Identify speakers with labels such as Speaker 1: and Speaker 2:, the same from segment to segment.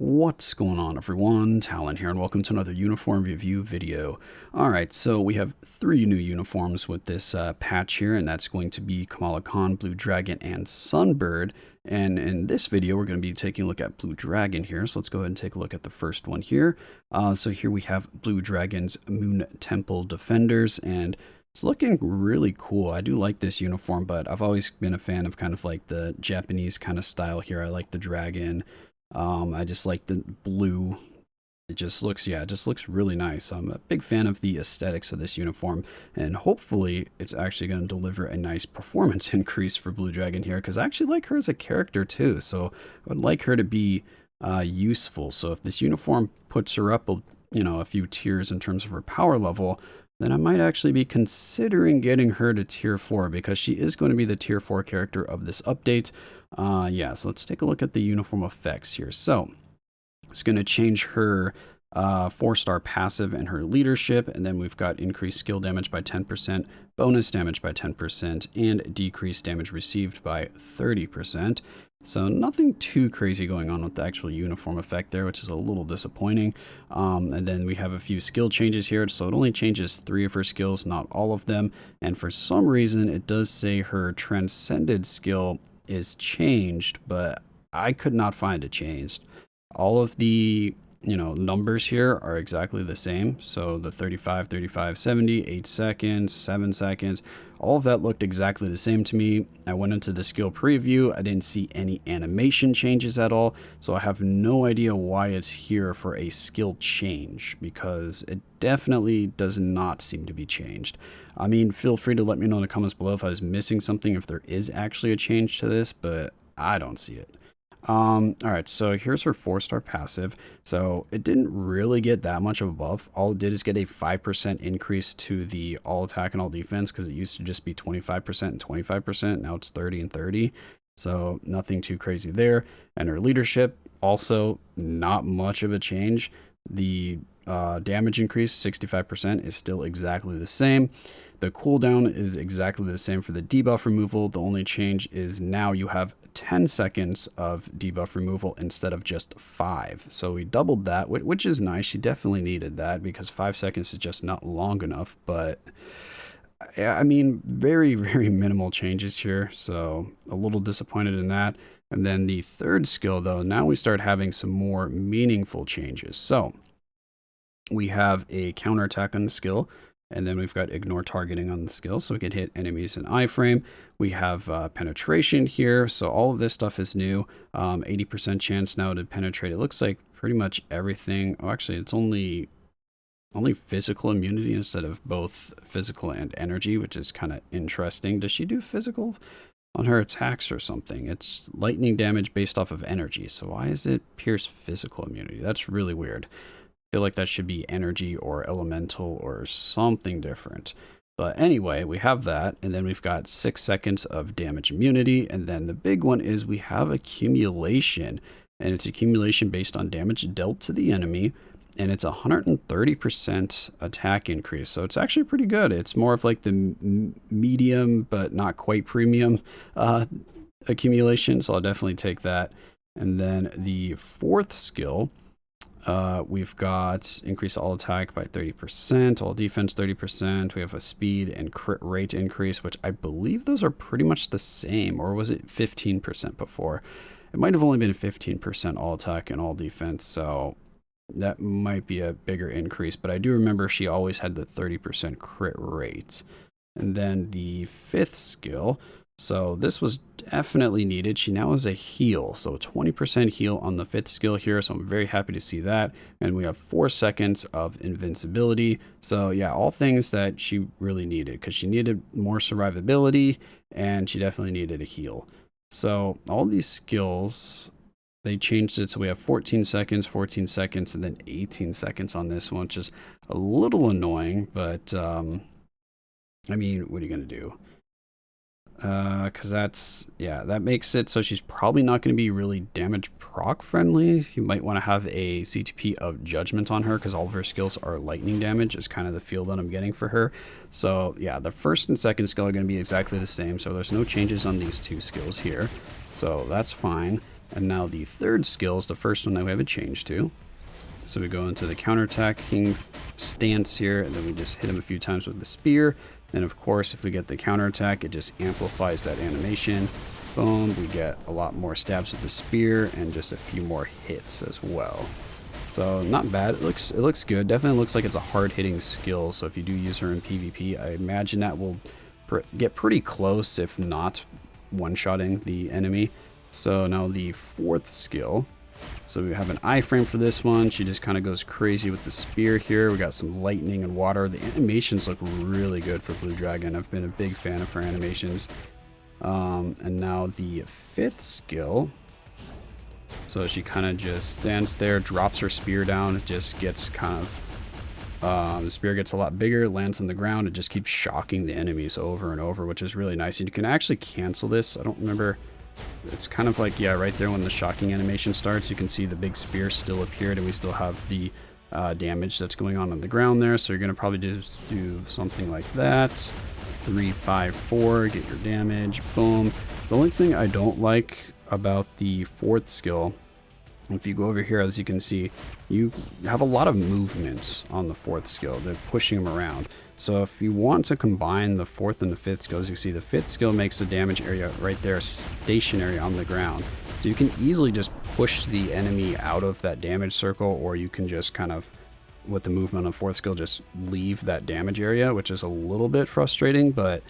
Speaker 1: What's going on, everyone? Talen here, and welcome to another uniform review video. Alright, so we have three new uniforms with this patch here, and that's going to be Kamala Khan, Blue Dragon, and Sunbird. And in this video, we're going to be taking a look at Blue Dragon here, so let's go ahead and take a look at the first one here. So here we have Blue Dragon's Moon Temple Defenders, and it's looking really cool. I do like this uniform, but I've always been a fan of kind of like the Japanese kind of style here. I like the dragon. I just like the blue. It just looks, yeah, it just looks really nice. I'm a big fan of the aesthetics of this uniform, and hopefully it's actually going to deliver a nice performance increase for Blue Dragon here, because I actually like her as a character too, so I would like her to be useful. So if this uniform puts her up, a few tiers in terms of her power level, then I might actually be considering getting her to tier 4, because she is going to be the tier 4 character of this update. Yeah, so let's take a look at the uniform effects here. So it's going to change her 4-star passive and her leadership, and then we've got increased skill damage by 10%, bonus damage by 10%, and decreased damage received by 30%. So nothing too crazy going on with the actual uniform effect there, which is a little disappointing. And then we have a few skill changes here. So it only changes 3 of her skills, not all of them. And for some reason, it does say her transcended skill is changed, but I could not find it changed. All of the numbers here are exactly the same. So the 35, 35, 70, 8 seconds, 7 seconds, all of that looked exactly the same to me. I went into the skill preview. I didn't see any animation changes at all. So I have no idea why it's here for a skill change, because it definitely does not seem to be changed. I mean, feel free to let me know in the comments below if I was missing something, if there is actually a change to this, but I don't see it. All right, so here's her 4-star passive. So it didn't really get that much of a buff. All it did is get a 5% increase to the all attack and all defense, because it used to just be 25% and 25%. Now it's 30 and 30. So nothing too crazy there. And her leadership, also not much of a change. The damage increase, 65%, is still exactly the same. The cooldown is exactly the same for the debuff removal. The only change is now you have 10 seconds of debuff removal instead of just 5. So we doubled that, which is nice. She definitely needed that, because 5 seconds is just not long enough. But I mean, very, very minimal changes here. So a little disappointed in that. And then the third skill, though, now we start having some more meaningful changes. So we have a counterattack on the skill, and then we've got ignore targeting on the skill, so we can hit enemies in iframe. We have penetration here, so all of this stuff is new. 80% chance now to penetrate. It looks like pretty much everything. Oh, actually, it's only physical immunity instead of both physical and energy, which is kind of interesting. Does she do physical on her attacks or something? It's lightning damage based off of energy, so why is it pierce physical immunity? That's really weird. I feel like that should be energy or elemental or something different. But anyway, we have that, and then we've got 6 seconds of damage immunity, and then the big one is we have accumulation, and it's accumulation based on damage dealt to the enemy, and it's 130% attack increase, so it's actually pretty good. It's more of like the medium but not quite premium accumulation, so I'll definitely take that. And then the fourth skill, we've got increase all attack by 30%, all defense 30%. We have a speed and crit rate increase, which I believe those are pretty much the same, or was it 15% before? It might have only been 15% all attack and all defense, so that might be a bigger increase, but I do remember she always had the 30% crit rate. And then the fifth skill, so this was definitely needed. She now has a heal, so 20% heal on the fifth skill here, so I'm very happy to see that. And we have 4 seconds of invincibility. So yeah, all things that she really needed, because she needed more survivability, and she definitely needed a heal. So all these skills, they changed it, so we have 14 seconds, and then 18 seconds on this one, which is a little annoying, but I mean, what are you going to do? Because that makes it so she's probably not going to be really damage proc friendly. You might want to have a CTP of judgment on her, because all of her skills are lightning damage is kind of the feel that I'm getting for her. So yeah, the first and second skill are going to be exactly the same, so there's no changes on these 2 skills here, so that's fine. And now the third skill is the first one that we have a change to. So we go into the counterattacking stance here, and then we just hit him a few times with the spear. And of course, if we get the counterattack, it just amplifies that animation. Boom, we get a lot more stabs with the spear and just a few more hits as well. So not bad. It looks good. Definitely looks like it's a hard-hitting skill. So if you do use her in PvP, I imagine that will get pretty close, if not one-shotting the enemy. So now the fourth skill. So we have an iframe for this one. She just kind of goes crazy with the spear here. We got some lightning and water. The animations look really good for Blue Dragon. I've been a big fan of her animations. And now the fifth skill. So she kind of just stands there, drops her spear down. It just gets kind of, the spear gets a lot bigger, lands on the ground. It just keeps shocking the enemies over and over, which is really nice. And you can actually cancel this. I don't remember. It's kind of like, yeah, right there when the shocking animation starts, you can see the big spear still appeared, and we still have the damage that's going on the ground there. So you're going to probably just do something like that. 3, 5, 4, get your damage. Boom. The only thing I don't like about the fourth skill, if you go over here, as you can see, you have a lot of movement on the fourth skill. They're pushing them around. So if you want to combine the fourth and the fifth skills, you see the fifth skill makes the damage area right there stationary on the ground. So you can easily just push the enemy out of that damage circle, or you can just kind of, with the movement on fourth skill, just leave that damage area, which is a little bit frustrating, but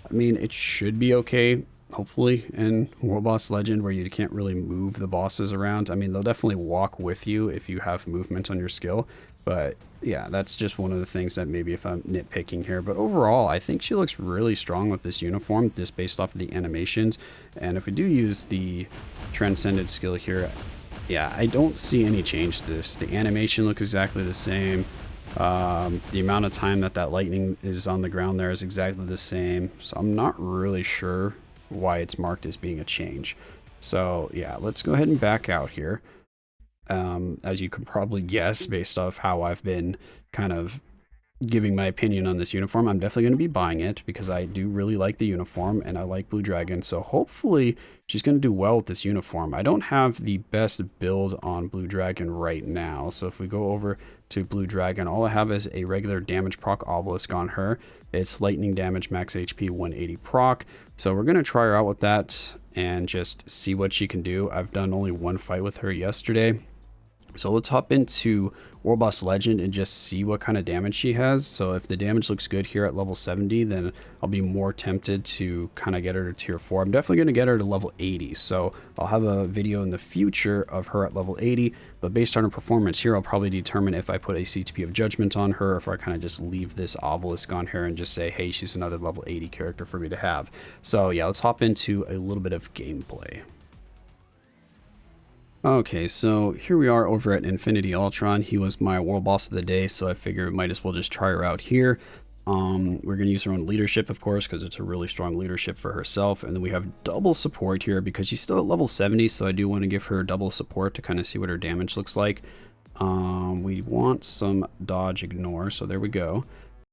Speaker 1: I mean, it should be okay. Hopefully in World Boss Legend, where you can't really move the bosses around. I mean, they'll definitely walk with you if you have movement on your skill. But yeah, that's just one of the things that maybe if I'm nitpicking here. But overall, I think she looks really strong with this uniform, just based off of the animations. And if we do use the Transcended skill here, yeah, I don't see any change to this. The animation looks exactly the same. The amount of time that lightning is on the ground there is exactly the same. So I'm not really sure why it's marked as being a change. So yeah, let's go ahead and back out here. As you could probably guess, based off how I've been kind of giving my opinion on this uniform, I'm definitely going to be buying it because I do really like the uniform and I like Blue Dragon. So hopefully she's going to do well with this uniform. I don't have the best build on Blue Dragon right now. So if we go over to Blue Dragon, all I have is a regular damage proc obelisk on her. It's lightning damage, max HP, 180 proc. So we're going to try her out with that and just see what she can do. I've done only one fight with her yesterday. So let's hop into World Boss Legend and just see what kind of damage she has. So if the damage looks good here at level 70, then I'll be more tempted to kind of get her to tier 4. I'm definitely going to get her to level 80. So I'll have a video in the future of her at level 80. But based on her performance here, I'll probably determine if I put a CTP of Judgment on her, or if I kind of just leave this obelisk on her and just say, hey, she's another level 80 character for me to have. So yeah, let's hop into a little bit of gameplay. Okay, so here we are over at Infinity Ultron. He was my world boss of the day, so I figured might as well just try her out here. We're going to use her own leadership, of course, because it's a really strong leadership for herself. And then we have double support here because she's still at level 70, so I do want to give her double support to kind of see what her damage looks like. We want some dodge ignore, so there we go.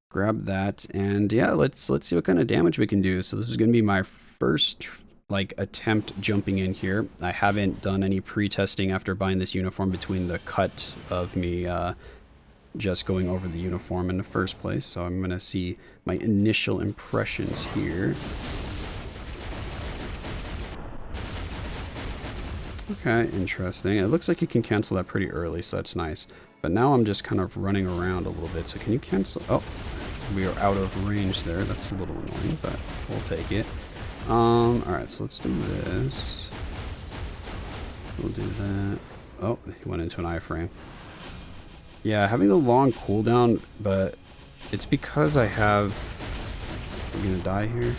Speaker 1: Grab that, and yeah, let's see what kind of damage we can do. So this is going to be my first attempt jumping in here. I haven't done any pre-testing after buying this uniform between the cut of me just going over the uniform in the first place. So I'm gonna see my initial impressions here. Okay, interesting. It looks like you can cancel that pretty early, so that's nice. But now I'm just kind of running around a little bit. So can you cancel? Oh, we are out of range there. That's a little annoying, but we'll take it. Alright, so let's do this. We'll do that. Oh, he went into an iframe. Yeah, having the long cooldown, but it's because I have... We're gonna die here?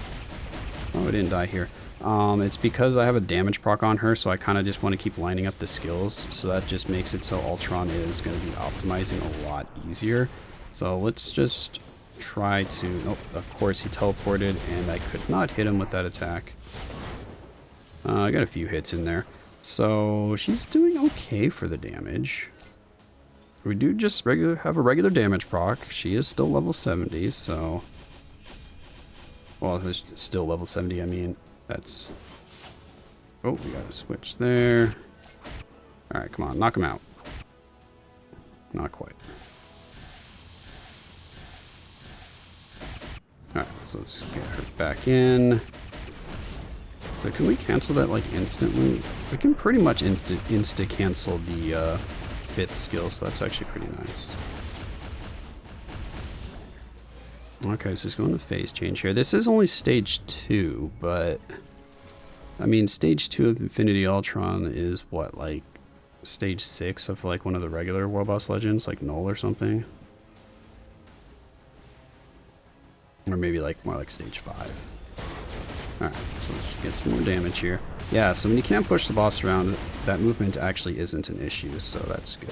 Speaker 1: Oh, I didn't die here. It's because I have a damage proc on her, so I kind of just want to keep lining up the skills. So that just makes it so Ultron is going to be optimizing a lot easier. So let's just try to... Oh, of course he teleported and I could not hit him with that attack. I got a few hits in there. So she's doing okay for the damage. We do just have a regular damage proc. She is still level 70, so... Well, it's still level 70, I mean, that's... Oh, we got a switch there. Alright, come on, knock him out. Not quite. Alright, so let's get her back in. So can we cancel that like instantly? We can pretty much insta-cancel the 5th skill, so that's actually pretty nice. Okay, so let's go into phase change here. This is only stage 2, but I mean, stage 2 of Infinity Ultron is what, like stage 6 of like one of the regular World Boss Legends, like Null or something? Or maybe like more like stage 5. Alright, so let's get some more damage here. Yeah, so when you can't push the boss around, that movement actually isn't an issue, so that's good.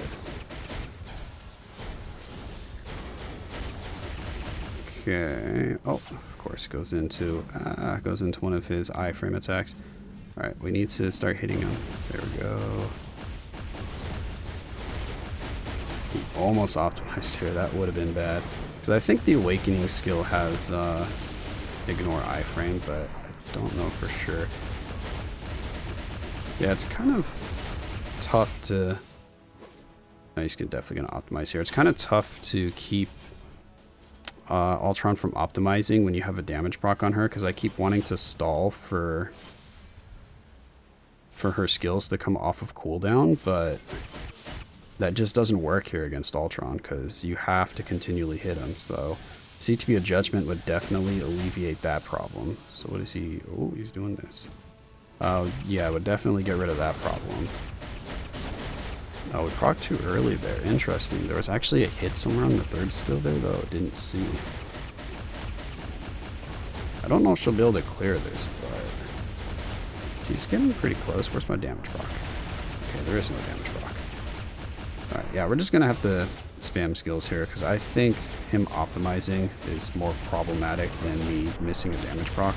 Speaker 1: Okay. Oh, of course, goes into one of his iframe attacks. All right, we need to start hitting him. There we go. He almost optimized here. That would have been bad, because I think the awakening skill has ignore iframe, but I don't know for sure. Yeah, it's kind of tough to. He's definitely gonna optimize here. It's kind of tough to keep Ultron from optimizing when you have a damage proc on her, because I keep wanting to stall for her skills to come off of cooldown, but that just doesn't work here against Ultron, because you have to continually hit him. So CTP of Judgment would definitely alleviate that problem. So what is he? Oh, he's doing this. Yeah, it would definitely get rid of that problem. Oh, we proc too early there. Interesting. There was actually a hit somewhere on the 3rd skill there, though. Didn't see. I don't know if she'll be able to clear this, but she's getting pretty close. Where's my damage proc? Okay, there is no damage proc. Alright, yeah, we're just going to have to spam skills here, because I think him optimizing is more problematic than me missing a damage proc.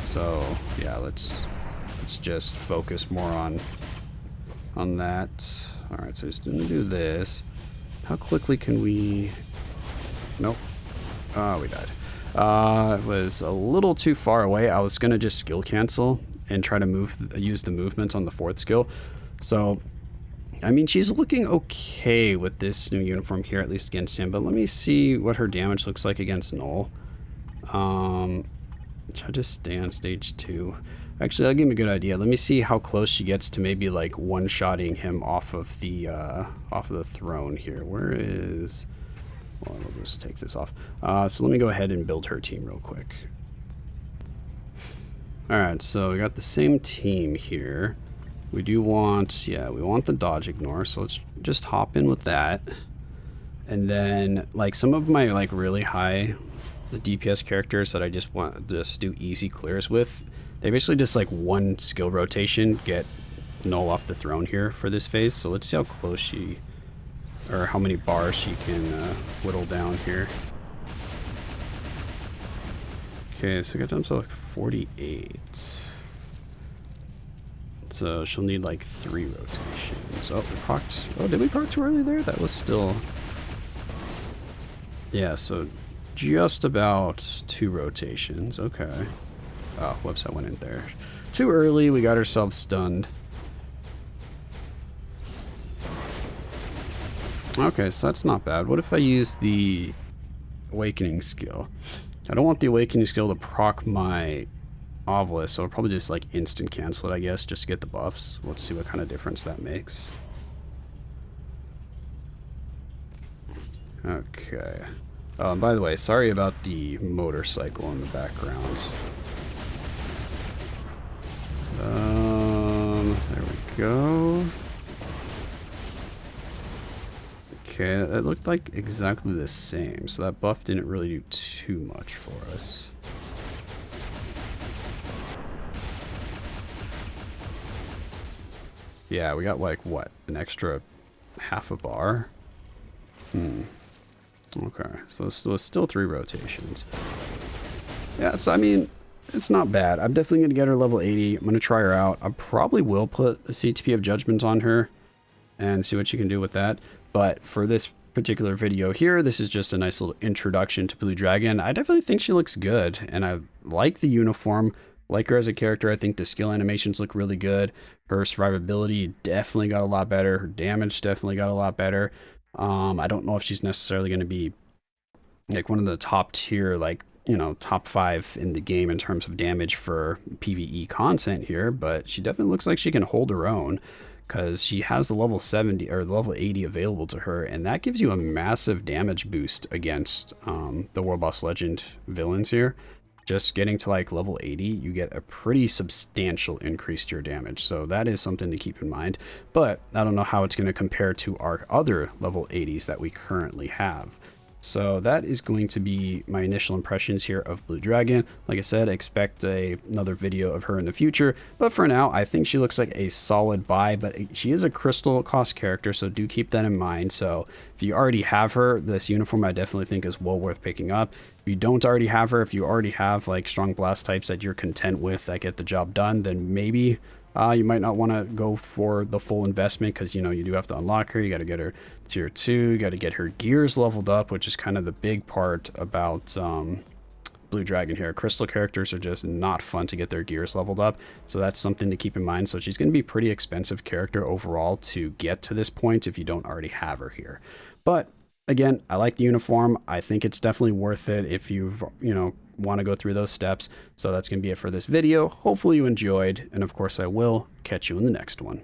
Speaker 1: So, yeah, let's just focus more on that. Alright, so just gonna do this. How quickly can we... Nope. Oh, we died. It was a little too far away. I was gonna just skill cancel and try to use the movement on the 4th skill. So, I mean, she's looking okay with this new uniform here, at least against him. But let me see what her damage looks like against Null. Should I just stay on stage 2? Actually, that'll give me a good idea. Let me see how close she gets to maybe like one-shotting him off of the throne here. Where is... Well, we'll just take this off. So let me go ahead and build her team real quick. Alright, so we got the same team here. We do want... Yeah, we want the dodge ignore, so let's just hop in with that. And then, like, some of my, like, really high... The DPS characters that I just want to just do easy clears with, they basically just like one skill rotation get Null off the throne here for this phase. So let's see how close she, or how many bars she can whittle down here. Okay, so I got down to like 48. So she'll need like 3 rotations. Oh, we procced. Oh, did we proc too early there? That was still... Yeah, so just about 2 rotations. Okay. Oh, whoops, I went in there. Too early, we got ourselves stunned. Okay, so that's not bad. What if I use the awakening skill? I don't want the awakening skill to proc my Obelisk, so I'll probably just like instant cancel it, I guess, just to get the buffs. Let's see what kind of difference that makes. Okay. Oh, and by the way, sorry about the motorcycle in the background. There we go. Okay, it looked like exactly the same, so that buff didn't really do too much for us. Yeah, we got like, what, an extra half a bar? Okay, so this was still 3 rotations. Yeah, so I mean, it's not bad. I'm definitely going to get her level 80. I'm going to try her out. I probably will put a CTP of Judgment on her and see what she can do with that. But for this particular video here, this is just a nice little introduction to Blue Dragon. I definitely think she looks good, and I like the uniform. Like her as a character. I think the skill animations look really good. Her survivability definitely got a lot better. Her damage definitely got a lot better. I don't know if she's necessarily going to be like one of the top tier, like, you know, top 5 in the game in terms of damage for PvE content here, but she definitely looks like she can hold her own because she has the level 70 or the level 80 available to her, and that gives you a massive damage boost against the World Boss Legend villains here. Just getting to like level 80, you get a pretty substantial increase to your damage. So that is something to keep in mind. But I don't know how it's going to compare to our other level 80s that we currently have. So that is going to be my initial impressions here of Blue Dragon. Like I said, expect another video of her in the future. But for now, I think she looks like a solid buy, but she is a crystal cost character, so do keep that in mind. So if you already have her, this uniform I definitely think is well worth picking up. If you don't already have her, if you already have like strong blast types that you're content with that get the job done, then maybe you might not want to go for the full investment because, you know, you do have to unlock her. You got to get her tier 2. You got to get her gears leveled up, which is kind of the big part about Blue Dragon here. Crystal characters are just not fun to get their gears leveled up, so that's something to keep in mind. So she's going to be a pretty expensive character overall to get to this point if you don't already have her here. But again, I like the uniform. I think it's definitely worth it if you've, you know, want to go through those steps. So that's going to be it for this video. Hopefully you enjoyed, and of course I will catch you in the next one.